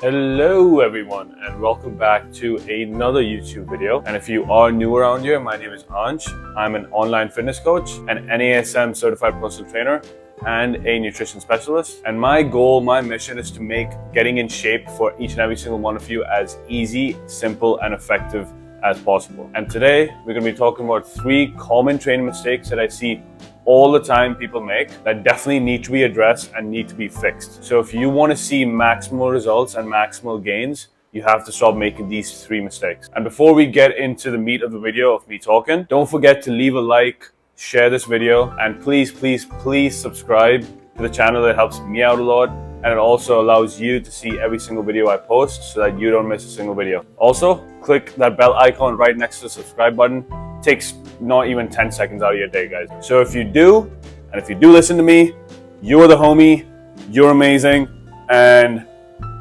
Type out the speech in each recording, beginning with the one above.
Hello everyone and welcome back to another YouTube video. And if you are new around here, my name is Ansh. I'm an online fitness coach, an NASM certified personal trainer, and a nutrition specialist. And my goal, my mission is to make getting in shape for each and every single one of you as easy, simple, and effective as possible. And today we're going to be talking about 3 common training mistakes that I see all the time people make that definitely need to be addressed and need to be fixed. So if you want to see maximal results and maximal gains, you have to stop making these 3 mistakes. And before we get into the meat of the video of me talking, don't forget to leave a like, share this video, and please subscribe to the channel. It helps me out a lot, and it also allows you to see every single video I post so that you don't miss a single video. Also, click that bell icon right next to the subscribe button. It takes not even 10 seconds out of your day, guys. So if you do listen to me, you're the homie, you're amazing, and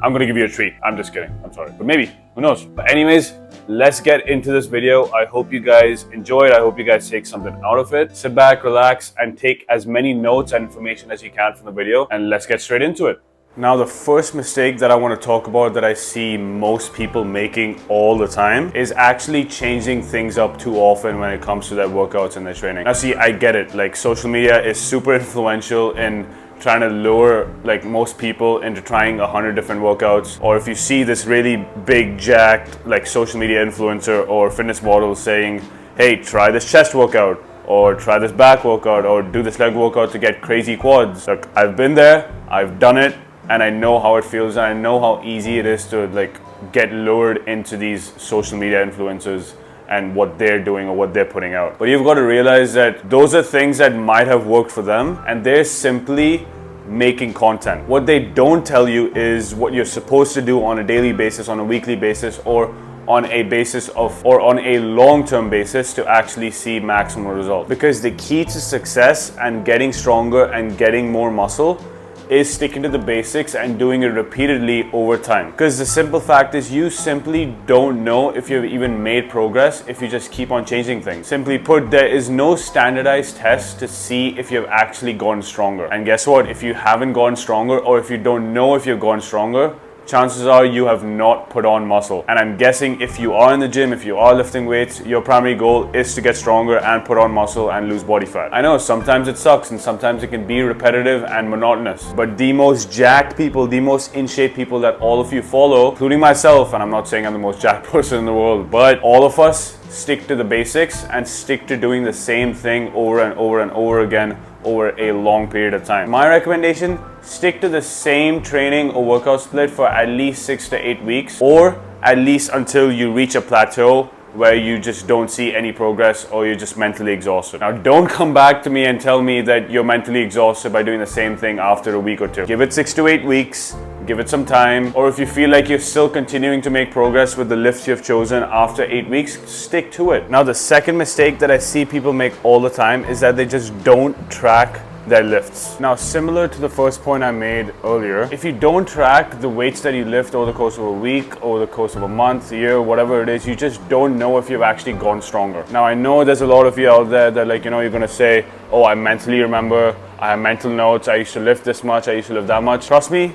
I'm gonna give you a treat. I'm just kidding, I'm sorry, but maybe, who knows? But anyways, let's get into this video. I hope you guys enjoy it. I hope you guys take something out of it. Sit back, relax, and take as many notes and information as you can from the video, and let's get straight into it. Now, the first mistake that I want to talk about that I see most people making all the time is actually changing things up too often when it comes to their workouts and their training. Now, see, I get it. Like, social media is super influential in trying to lure like most people into trying 100 different workouts. Or if you see this really big jacked like social media influencer or fitness model saying, hey, try this chest workout, or try this back workout, or do this leg workout to get crazy quads. Look, I've been there, I've done it, and I know how it feels, and I know how easy it is to like get lured into these social media influencers and what they're doing or what they're putting out. But you've got to realize that those are things that might have worked for them, and they're simply making content. What they don't tell you is what you're supposed to do on a daily basis, on a weekly basis, or on a basis of, or on a long-term basis to actually see maximal results. Because the key to success and getting stronger and getting more muscle is sticking to the basics and doing it repeatedly over time. Because the simple fact is you simply don't know if you've even made progress if you just keep on changing things. Simply put, there is no standardized test to see if you've actually gotten stronger. And guess what? If you haven't gotten stronger, or if you don't know if you've gotten stronger, chances are you have not put on muscle. And I'm guessing if you are in the gym, if you are lifting weights, your primary goal is to get stronger and put on muscle and lose body fat. I know sometimes it sucks and sometimes it can be repetitive and monotonous, but the most jacked people, the most in shape people that all of you follow, including myself, and I'm not saying I'm the most jacked person in the world, but all of us stick to the basics and stick to doing the same thing over and over and over again over a long period of time. My recommendation, stick to the same training or workout split for at least 6 to 8 weeks, or at least until you reach a plateau where you just don't see any progress or you're just mentally exhausted. Now, don't come back to me and tell me that you're mentally exhausted by doing the same thing after a week or 2. Give it 6 to 8 weeks. Give it some time. Or if you feel like you're still continuing to make progress with the lifts you've chosen after 8 weeks, stick to it. Now, the second mistake that I see people make all the time is that they just don't track their lifts. Now, similar to the first point I made earlier, if you don't track the weights that you lift over the course of a week, over the course of a month, a year, whatever it is, you just don't know if you've actually gone stronger. Now, I know there's a lot of you out there that, like, you know, you're gonna say, oh, I mentally remember, I have mental notes, I used to lift this much, I used to lift that much. Trust me,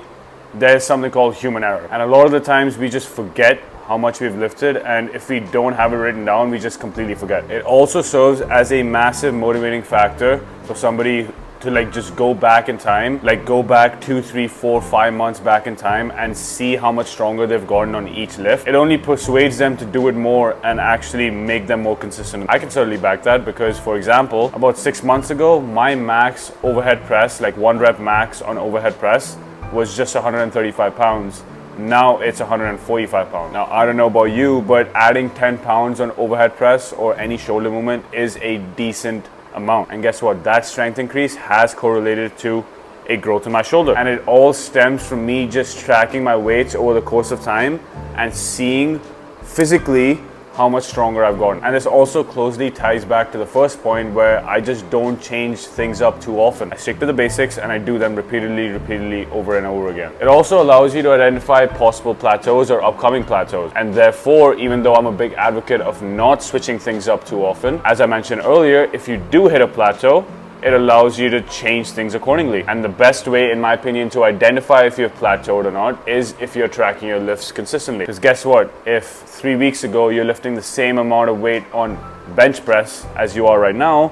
there's something called human error. And a lot of the times we just forget how much we've lifted, and if we don't have it written down, we just completely forget. It also serves as a massive motivating factor for somebody to like just go back in time, like go back 2, 3, 4, 5 months back in time and see how much stronger they've gotten on each lift. It only persuades them to do it more and actually make them more consistent. I can certainly back that because, for example, about 6 months ago, my max overhead press, like 1 rep max on overhead press, was just 135 pounds. Now it's 145 pounds. Now, I don't know about you, but adding 10 pounds on overhead press or any shoulder movement is a decent amount. And guess what? That strength increase has correlated to a growth in my shoulder. And it all stems from me just tracking my weights over the course of time and seeing physically how much stronger I've gotten. And this also closely ties back to the first point where I just don't change things up too often. I stick to the basics and I do them repeatedly over and over again. It also allows you to identify possible plateaus or upcoming plateaus. And therefore, even though I'm a big advocate of not switching things up too often, as I mentioned earlier, if you do hit a plateau, it allows you to change things accordingly. And the best way, in my opinion, to identify if you've plateaued or not is if you're tracking your lifts consistently. Because guess what? If 3 weeks ago you're lifting the same amount of weight on bench press as you are right now,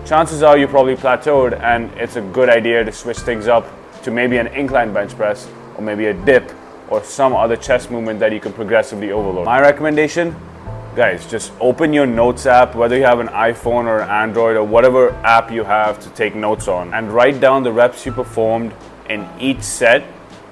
chances are you probably plateaued, and it's a good idea to switch things up to maybe an incline bench press or maybe a dip or some other chest movement that you can progressively overload. My recommendation, guys, just open your notes app, whether you have an iPhone or an Android or whatever app you have to take notes on, and write down the reps you performed in each set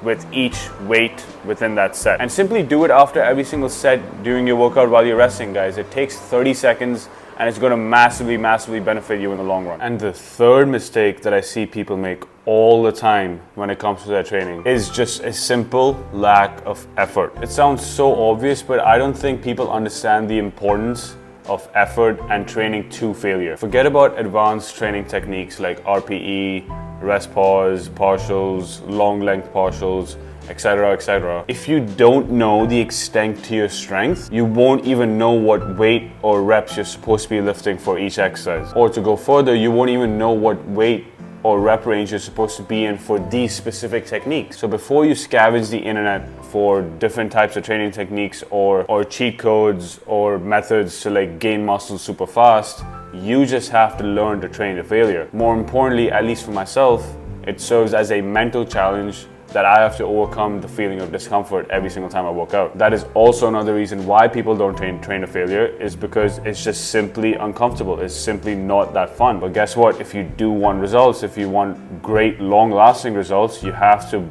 with each weight within that set. And simply do it after every single set during your workout while you're resting, guys. It takes 30 seconds and it's going to massively benefit you in the long run. And the third mistake that I see people make all the time when it comes to their training is just a simple lack of effort. It sounds so obvious, but I don't think people understand the importance of effort and training to failure. Forget about advanced training techniques like RPE, rest pause, partials, long length partials, etc., etc. If you don't know the extent to your strength, you won't even know what weight or reps you're supposed to be lifting for each exercise. Or to go further, you won't even know what weight or rep range you're supposed to be in for these specific techniques. So before you scavenge the internet for different types of training techniques or cheat codes or methods to like gain muscle super fast, you just have to learn to train to failure. More importantly, at least for myself, it serves as a mental challenge that I have to overcome the feeling of discomfort every single time I work out. That is also another reason why people don't train to failure, is because it's just simply uncomfortable. It's simply not that fun. But guess what? If you do want results, if you want great long-lasting results, you have to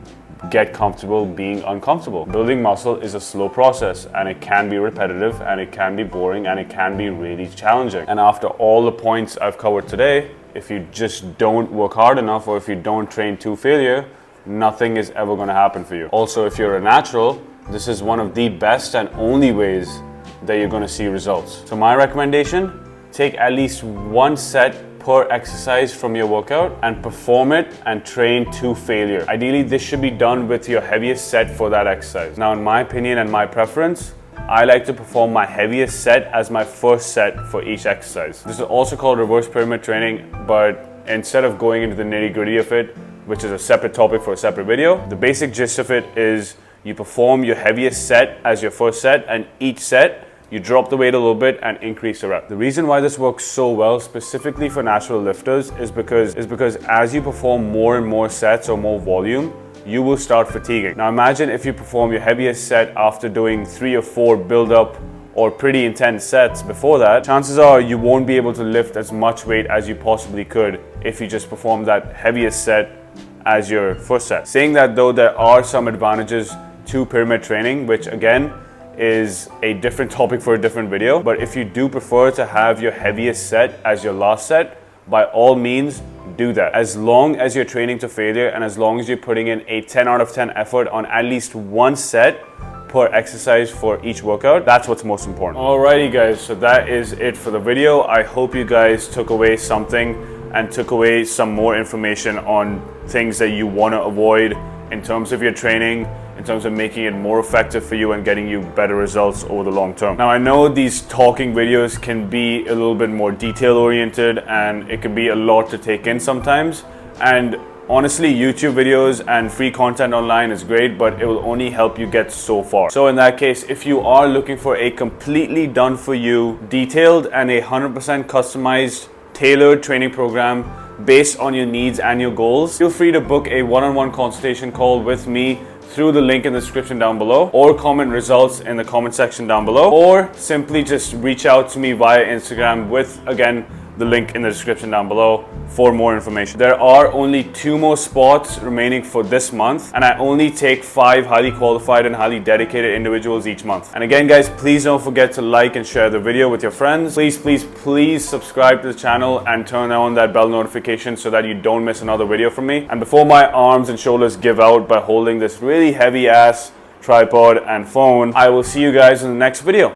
get comfortable being uncomfortable. Building muscle is a slow process, and it can be repetitive, and it can be boring, and it can be really challenging. And after all the points I've covered today, if you just don't work hard enough, or if you don't train to failure, nothing is ever going to happen for you. Also, if you're a natural, this is one of the best and only ways that you're going to see results. So my recommendation, take at least one set per exercise from your workout and perform it and train to failure. Ideally, this should be done with your heaviest set for that exercise. Now, in my opinion and my preference, I like to perform my heaviest set as my first set for each exercise. This is also called reverse pyramid training, but instead of going into the nitty-gritty of it, which is a separate topic for a separate video, the basic gist of it is you perform your heaviest set as your first set, and each set you drop the weight a little bit and increase the rep. The reason why this works so well specifically for natural lifters is because as you perform more and more sets or more volume, you will start fatiguing. Now imagine if you perform your heaviest set after doing 3 or 4 build-up or pretty intense sets before that, chances are you won't be able to lift as much weight as you possibly could if you just perform that heaviest set as your first set. Saying that though, there are some advantages to pyramid training, which again is a different topic for a different video. But if you do prefer to have your heaviest set as your last set, by all means do that. As long as you're training to failure and as long as you're putting in a 10 out of 10 effort on at least one set per exercise for each workout, that's what's most important. Alrighty guys, so that is it for the video. I hope you guys took away something and took away some more information on things that you want to avoid in terms of your training, in terms of making it more effective for you and getting you better results over the long term. Now I know these talking videos can be a little bit more detail oriented and it can be a lot to take in sometimes, and honestly, YouTube videos and free content online is great, but it will only help you get so far. So in that case, if you are looking for a completely done for you, detailed and 100% customized, tailored training program based on your needs and your goals, feel free to book a one-on-one consultation call with me through the link in the description down below, or comment results in the comment section down below, or simply just reach out to me via Instagram with, again, the link in the description down below for more information. There are only 2 more spots remaining for this month, and I only take 5 highly qualified and highly dedicated individuals each month. And again guys, please don't forget to like and share the video with your friends. Please subscribe to the channel and turn on that bell notification so that you don't miss another video from me. And before my arms and shoulders give out by holding this really heavy ass tripod and phone, I will see you guys in the next video.